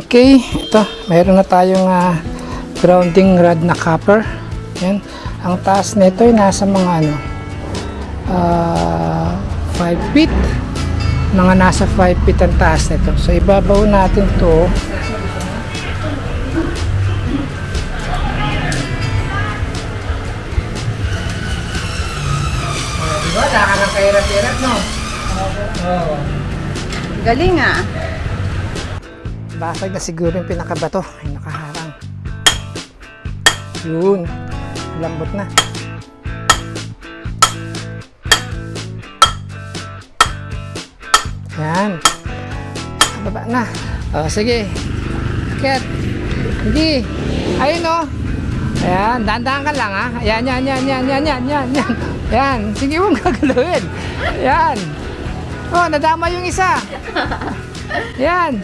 Okay, ito, mayroon na tayong grounding rod na copper. Yan. Ang taas nito ay nasa mga 5 feet. Mga nasa 5 feet ang taas nito. So ibabaw natin to. Diba? Nakakahirap-hirap, no? Oo. Galing ah. Basag na siguro yung pinakabato. Ay, nakaharang. Yun. Lambot na. Yan. Baba na. O, sige. Ket. Hindi. Ayun o. Ayan. Dahan-dahan ka lang ha. Ayan, yan. Yan. Sige mong gagalawin. Yan. O, nadama yung isa. Yan.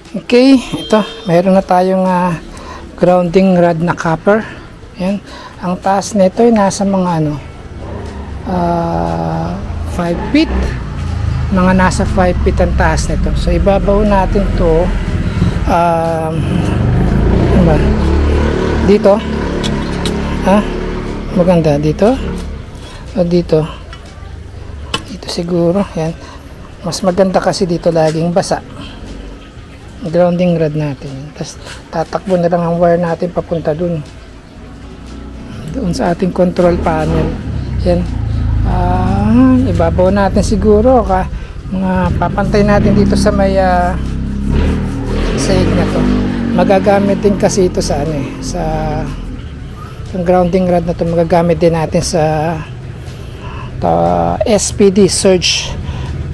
Okay. Ito. Mayroon na tayong grounding rod na copper. Yan. Ang taas nito ay nasa mga 5 feet. Mga nasa 5 feet ang taas nito. So ibabaw natin to dito. Maganda dito. O dito. Dito siguro. Yan. Mas maganda kasi dito laging basa. Grounding rod natin. Tapos tatakbo na lang ang wire natin papunta dun. Doon sa ating control panel. Yan. Ibabaw natin siguro mga papantay natin dito sa may sahig na to. Magagamit din kasi ito sa sa yung grounding rod na to, magagamit din natin sa SPD surge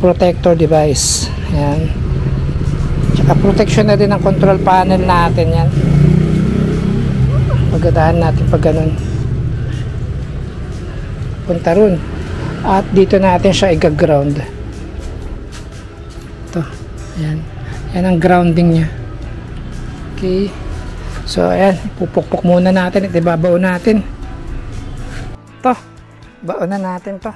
protector device. Yan. Tsaka protection na din ang control panel natin. Yan. Pagdaan natin pag ganun. Punta ron. At dito natin siya i-ground. Ito. Ayan. Yan ang grounding niya. Okay. So, ayan. Pupukpok muna natin at ibabaw natin. Ito. Baon na natin to.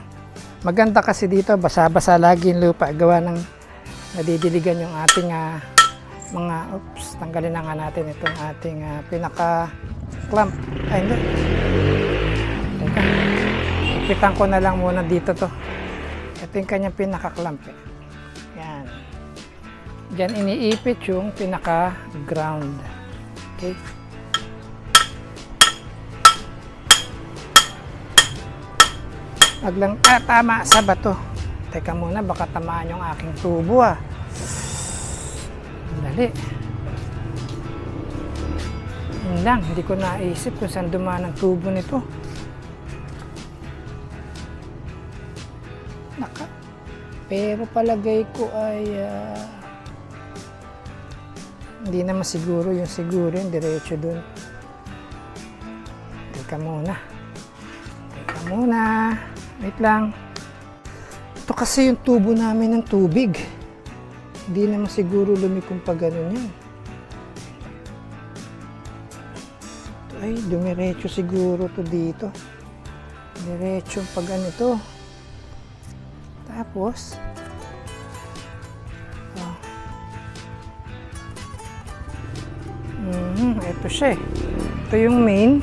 Maganda kasi dito. Basa-basa lagi yung lupa. Gawa ng nadidiligan yung ating mga, tanggalin na nga natin itong ating pinaka-clamp. Ay, hindi. Teka. Ipitan ko na lang muna dito to. Ito yung kanyang pinaka-clamp. Yan. Diyan iniipit yung pinaka-ground. Okay. Paglang tama sa bato. Teka muna, baka tamaan yung aking tubo Dali. Yun lang, hindi ko naisip kung saan dumaan ang tubo nito. Pero palagay ko ay hindi naman siguro yung diretso dun. Teka muna. Wait lang. Ito kasi yung tubo namin ng tubig. Hindi naman siguro lumikong pa ganun yan. Ay, dumiretso siguro to dito. Diretso pag ganito. Tapos, ito siya eh. Ito yung main.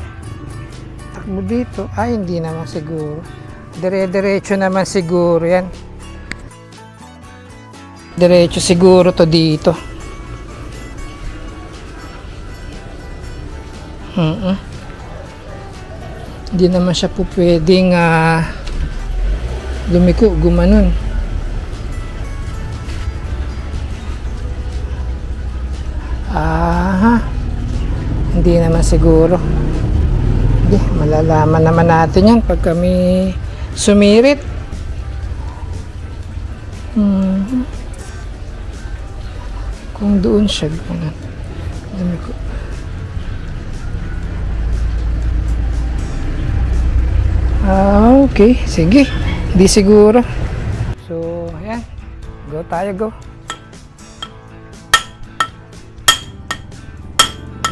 Takbo dito. Ay, hindi naman siguro. Dire-diretso naman siguro yan. Diretso siguro to dito. Hindi naman siya po pwedeng lumiko, gumanon. Hindi naman siguro. Hindi, malalaman naman natin yan pag kami sumirit. Kung doon siya lumiko. Okay, sige. Hindi siguro. So, ayan. Go tayo, go.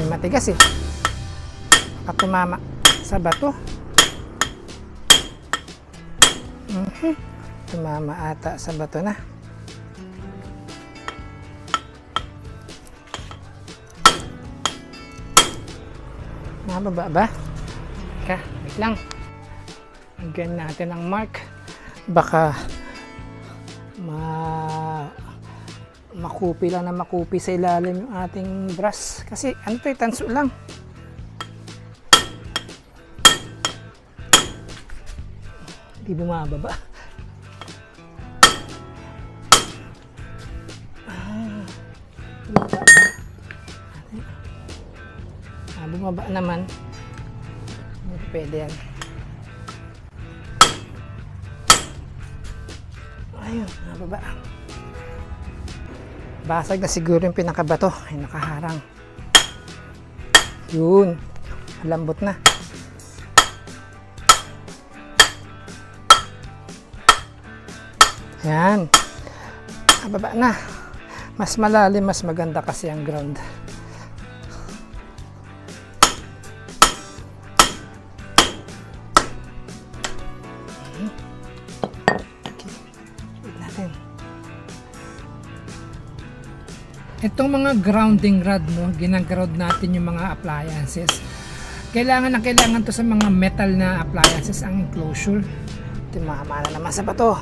May matigas eh. Baka tumama sa bato. Tumama ata sa bato na. Mababa ba? Teka, wait lang. Lagyan natin ang mark. Baka makupi lang na makupi sa ilalim yung ating brush. Kasi ano to, tanso lang. Hindi bumababa. Bumaba naman. Hindi pwede yan. Ayun, nababa. Basag na siguro yung pinakabato. Ay, nakaharang. Yun. Lambot na. Ayan. Nababa na. Mas malalim, mas maganda kasi ang ground. Itong mga grounding rod, no, ginaground natin yung mga appliances. Kailangan na kailangan to sa mga metal na appliances ang enclosure. Tumama na naman sa bato.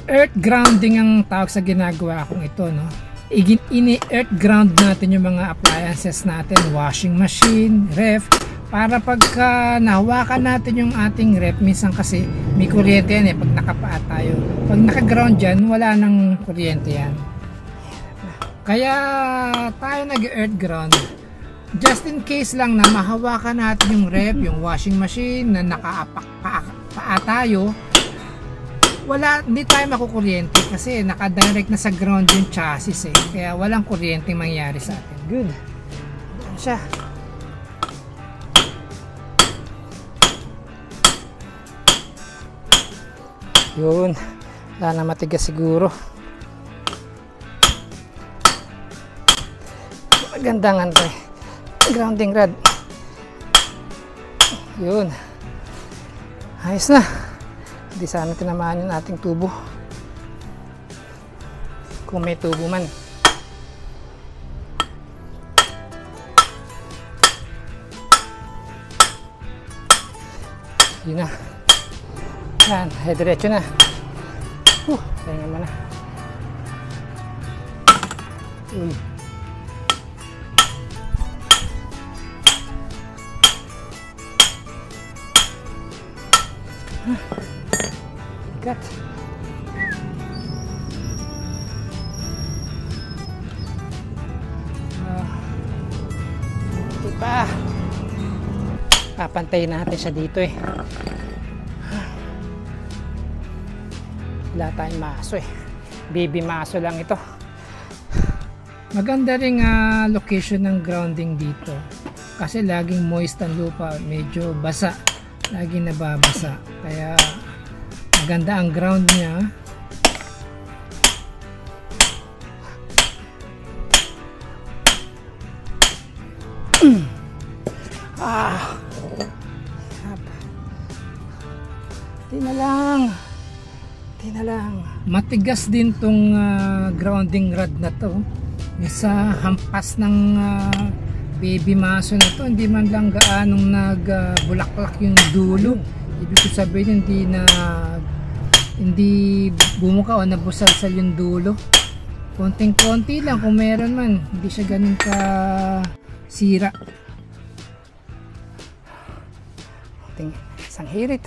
Earth grounding ang tawag sa ginagawa kong ito, no. Ini-earth ground natin yung mga appliances natin, washing machine, ref, para pagka nahawakan natin yung ating ref, minsan kasi may kuryente yan pag nakapaa tayo. Pag naka-ground dyan, wala nang kuryente yan. Kaya tayo nag-earth ground just in case lang na mahawakan natin yung ref, yung washing machine na nakaapak paa tayo, hindi tayo makukuryente kasi nakadirect na sa ground yung chassis kaya walang kuryente mangyari sa atin. Good. Doon siya. Yun, wala na matigas siguro. Gandangan to grounding rod. Yun, ayos na. Hindi sana tinamaan yung ating tubo, kung may tubo man. Yun na. Yan, diretso na. Pahinga mo na. Uy. Bigat. Diba? Papantayin natin siya dito Wala tayong maso Baby maso lang ito. Maganda ring location ng grounding dito. Kasi laging moist ang lupa. Medyo basa. Laging nababasa. Kaya maganda ang ground niya. Di na lang. Matigas din tong grounding rod na to. Sa hampas ng baby maso na to, hindi man lang gaanong nagbulaklak yung dulo. Ibig ko sabihin hindi bumuka o nabusalsal yung dulo. Konting-konti lang kung meron man, hindi siya ganun ka sira. Isang hirit.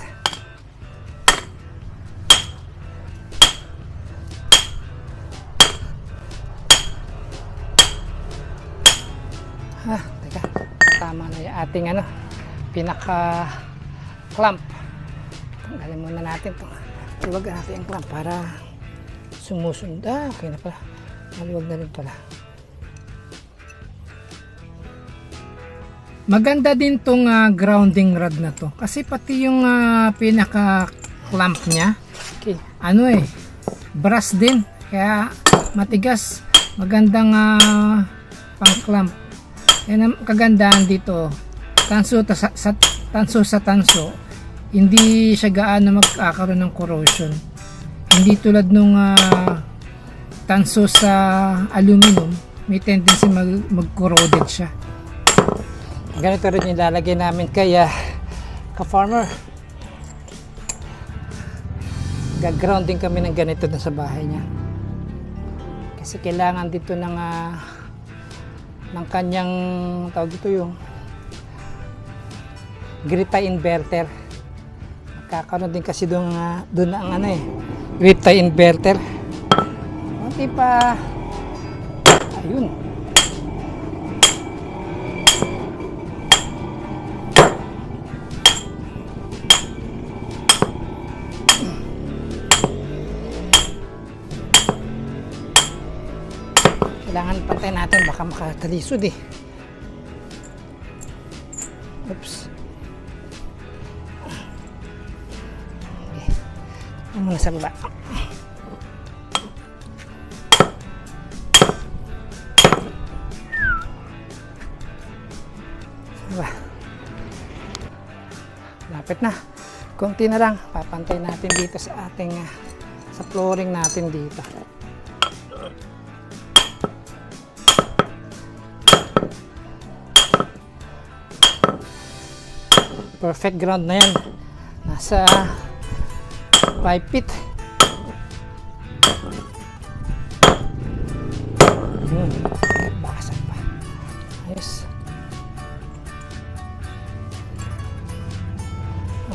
Teka, tama na yung ating pinaka clamp. Tanggalin muna natin ito. Iwag natin yung clamp para sumusunod. Okay na pala. Maluwag na rin pala. Maganda din tong grounding rod na to. Kasi pati yung pinaka clamp niya, brass din. Kaya matigas. Magandang pang clamp. Yan ang kagandahan dito. Tanso sa tanso, hindi siya gaano magkakaroon ng corrosion. Hindi tulad nung tanso sa aluminum, may tendency mag-corroded siya. Ganito rin yung lalagay namin kay ka-farmer. Gag-grounding kami ng ganito dun sa bahay niya. Kasi kailangan dito ng kanyang tawag dito yung grid tie inverter. Magkakaroon din kasi doon ang grid tie inverter. Kunti pa. Ayun. Kailangan pantay natin, baka makatalisod eh. Oops. Okay. Ito muna sa baba. Lapit na. Konti na lang. Papantay natin dito sa ating sa flooring natin dito. Perfect ground na yan. Nasa 5 feet. Bakasan pa. Ayos.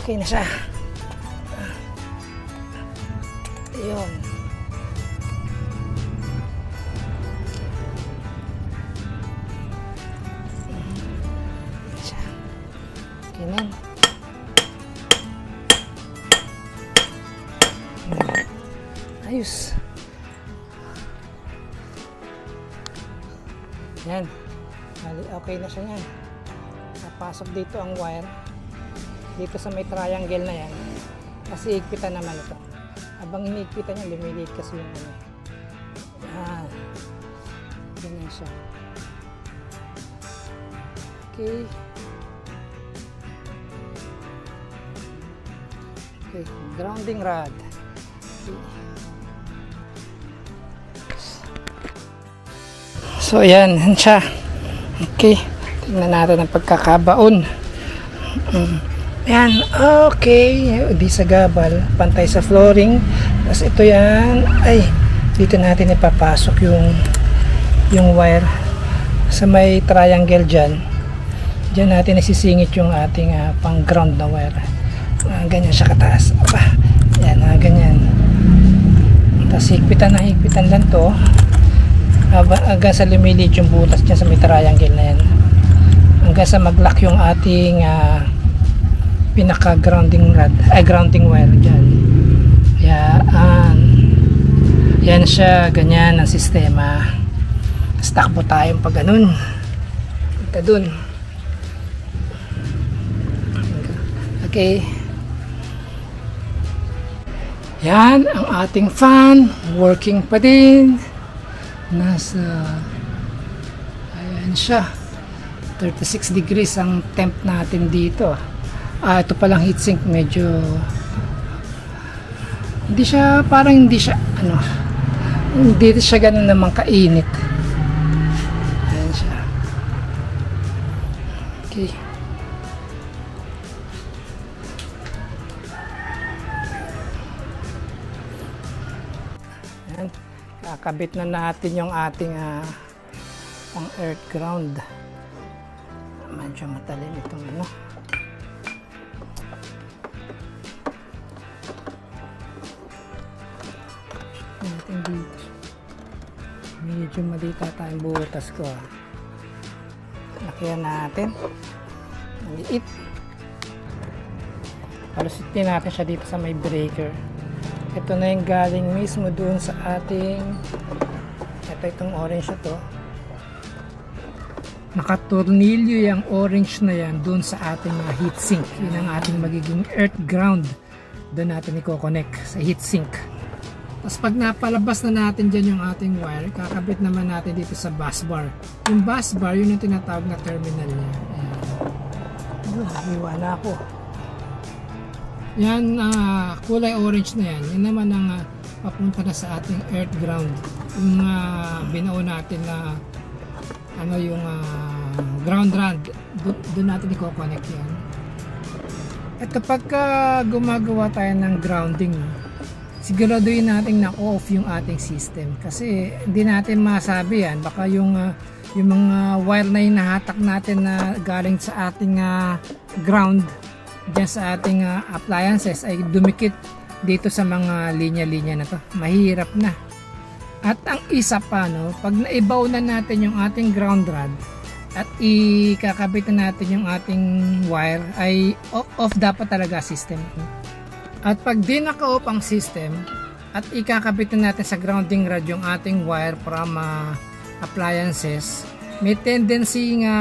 Okay na siya. Ayun. Ganyan. Ayos. Yan. Okay na siya yan. Napasok dito ang wire. Dito sa may triangle na yan. Kasi higpitan naman ito. Habang hinigpitan niya, lumiliit kasi yung Yan. Ganyan siya. Okay. Okay, grounding rod. Okay. So yan siya. Okay, tingnan natin ang pagkakabaon. Yan, okay. Di sa gabal, pantay sa flooring. Tapos ito yan, ay dito natin ipapasok yung wire sa may triangle dyan. Dyan natin isisingit yung ating pang ground na wire. Ganyan siya kataas. Yan, ganyan. Tapos higpitan lang to hanggang sa lumiliit yung butas dyan sa may triangle na yan, hanggang sa mag-lock yung ating pinaka grounding rod, grounding wire dyan. Yan siya, ganyan ang sistema. Stuck po tayong pag ganun. Ito dun. Okay. Yan ang ating fan, working pa din. Ayan siya, 36 degrees ang temp natin dito. Ito palang heatsink, medyo hindi siya ganun naman kainit. Ayan siya. Okay. Kakabit na natin yung ating pang earth ground. Medyo matalim itong natin dito. Medyo malita tayong butas ko. Lakihan natin. Maliit. Palusitin natin siya dito sa may breaker. Ito na yung galing mismo doon sa ating itong orange na to. Nakatornilyo yung orange na yan doon sa ating heatsink. Yun ang ating magiging earth ground. Doon natin i-connect sa heatsink. Tapos pag napalabas na natin dyan yung ating wire, kakabit naman natin dito sa bus bar. Yung bus bar, yun yung tinatawag na terminal niya. Hiwa na ako. Yan, kulay orange na yan. Yan naman ang papunta na sa ating earth ground. Yung binuo natin na yung ground rod doon natin i-connect yan. At kapag gumagawa tayo ng grounding, siguraduhin natin na off yung ating system. Kasi hindi natin masabi yan. Baka yung mga wire na hinahatak natin na galing sa ating ground dyan sa ating appliances ay dumikit dito sa mga linya-linya na to. Mahirap na. At ang isa pa, pag naibaw na natin yung ating ground rod at ikakabit na natin yung ating wire ay off dapat talaga system. At pag di naka-off ang system at ikakabit na natin sa grounding rod yung ating wire from appliances, may tendency nga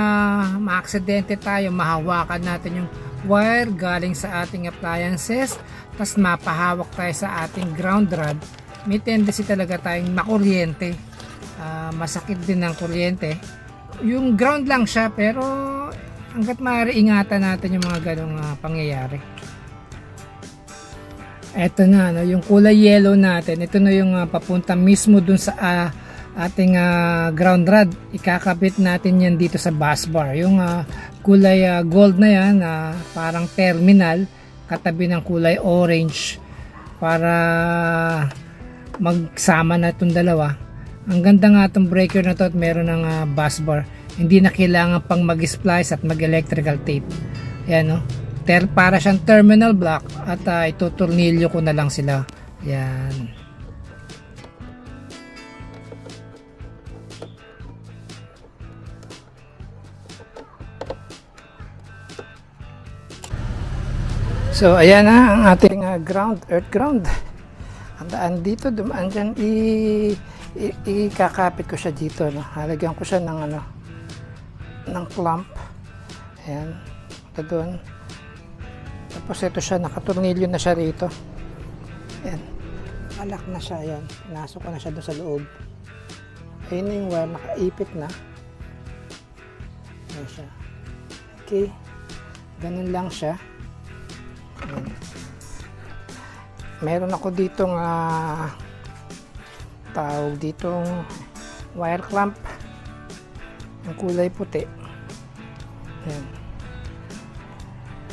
maaksidente tayo, mahawakan natin yung wire galing sa ating appliances, tas mapahawak tayo sa ating ground rod. May tendency talaga tayong makuryente, masakit din ng kuryente. Yung ground lang siya, pero hanggat maaari ingatan natin yung mga ganong pangyayari. Eto na, yung kulay yellow natin, ito na yung papunta mismo dun sa ating ground rod. Ikakabit natin yan dito sa bus bar. Yung kulay gold na yan, parang terminal, katabi ng kulay orange, para magsama na itong dalawa. Ang ganda nga itong breaker na to at meron ng bus bar. Hindi na kailangan pang mag-splice at mag-electrical tape. Ayan, para siyang terminal block at itutornilyo ko na lang sila. Ayan. So ayan na ang ating earth ground. Andaan dito, dumaan dyan, ikakapit ko siya dito, halagyan ko siya ng ng clamp. Ayan, ito doon. Tapos ito siya, nakatornilyo na siya rito. Ayan, alak na siya. Ayan, pinasok ko na siya doon sa loob. Ayun na yung wire, nakaipit na. Ayan siya. Okay, ganun lang siya. Ayan. Meron ako ditong tawag ditong wire clamp ng kulay puti. Ayan.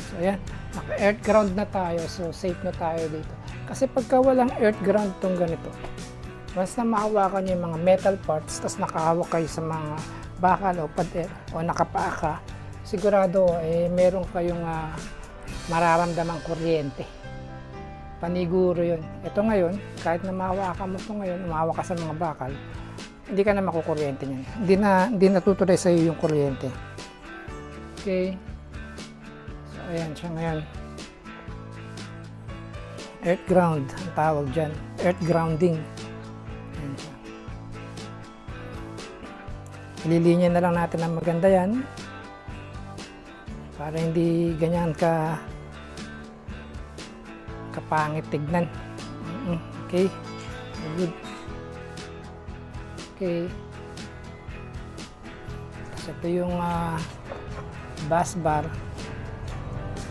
So ayan, naka earth ground na tayo, so safe na tayo dito. Kasi pagka walang earth ground tong ganito, once na mahawakan nyo yung mga metal parts, tapos nakahawak kayo sa mga bakal o pader o nakapaa ka, sigurado meron kayong mararamdamang kuryente. Paniguro yun. Ito ngayon, kahit na mahawakan mo ito ngayon, umawak ka sa mga bakal, hindi ka na makukuryente niyan. Hindi natutuloy sa iyo yung kuryente. Okay. So, ayan siya ngayon. Earth ground, ang tawag dyan. Earth grounding. Ayan siya. Ililinya na lang natin ang maganda yan. Para hindi ganyan kapangit tignan. Okay, good. Okay, so ito yung bus bar.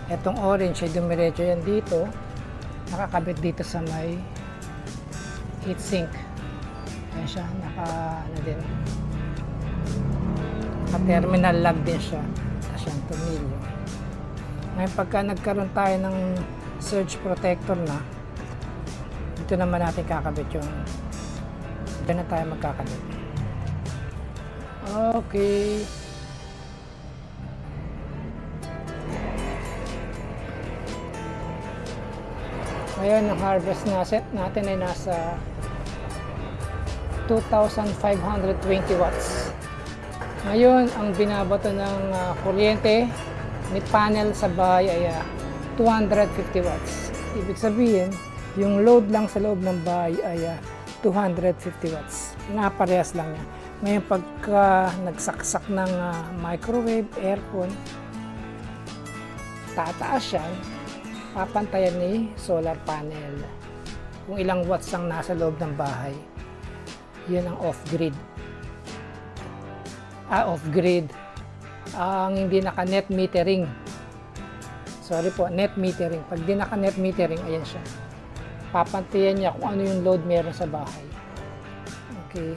Etong orange ay dumiretso yan dito, nakakabit dito sa may heatsink. Ayan siya, din, terminal lug din siya. Tapos yung tornilyo. Ngayon pagka nagkaroon tayo ng surge protector na, dito naman natin kakabit yung, dito na tayo magkakabit. Okay, ngayon ang harvest na set natin ay nasa 2,520 watts. Ngayon ang binabato ng kuryente ni panel sa bahay ay 250 watts. Ibig sabihin, yung load lang sa loob ng bahay ay 250 watts. Naparehas lang yan. Ngayon, pagka nagsaksak ng microwave, aircon, tataas yan, papantayan ni solar panel. Kung ilang watts ang nasa loob ng bahay. Yan ang off-grid. Off-grid. Ang hindi naka-net metering. Sorry po, net metering. Pag di naka-net metering, ayan siya. Papantayan niya kung ano yung load meron sa bahay. Okay.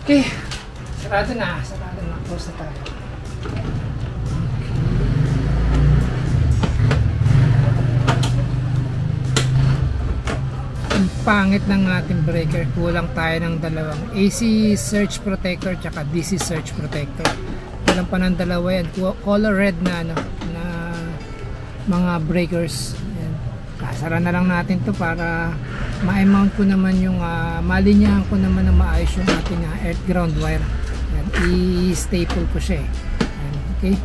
Okay. Sarado na. Close na tayo. pangit ng ating breaker. Kulang tayo ng dalawang AC surge protector tsaka DC surge protector. Kulang pa ng dalawa yan. Color red na ano, na mga breakers. Ayan. Sasara na lang natin to para ma-mount ko naman yung malinyahan ko naman na maayos yung ating earth ground wire. Ayan. I-staple ko siya eh. Ayan. Okay.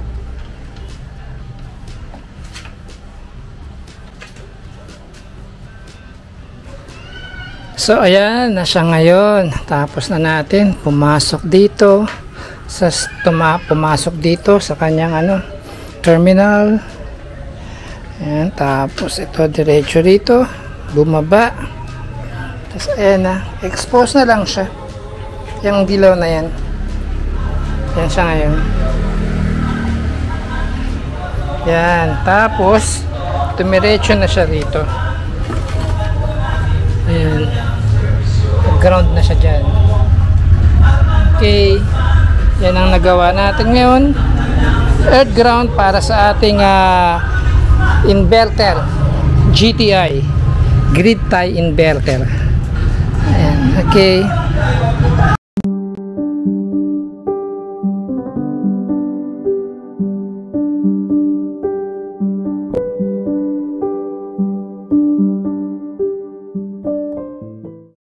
So ayan, na siya ngayon. Tapos na natin pumasok dito pumasok dito sa kanyang terminal. Ayan, tapos ito diretso dito, bumaba. Tapos ayan na, expose na lang siya. Yung dilaw na yan. Yan siya ngayon. Yan, tapos tumiretso na siya dito. Ayan, ground na siya dyan. Okay, yan ang nagawa natin ngayon. Earth ground para sa ating inverter GTI, grid tie inverter. Ayan, okay.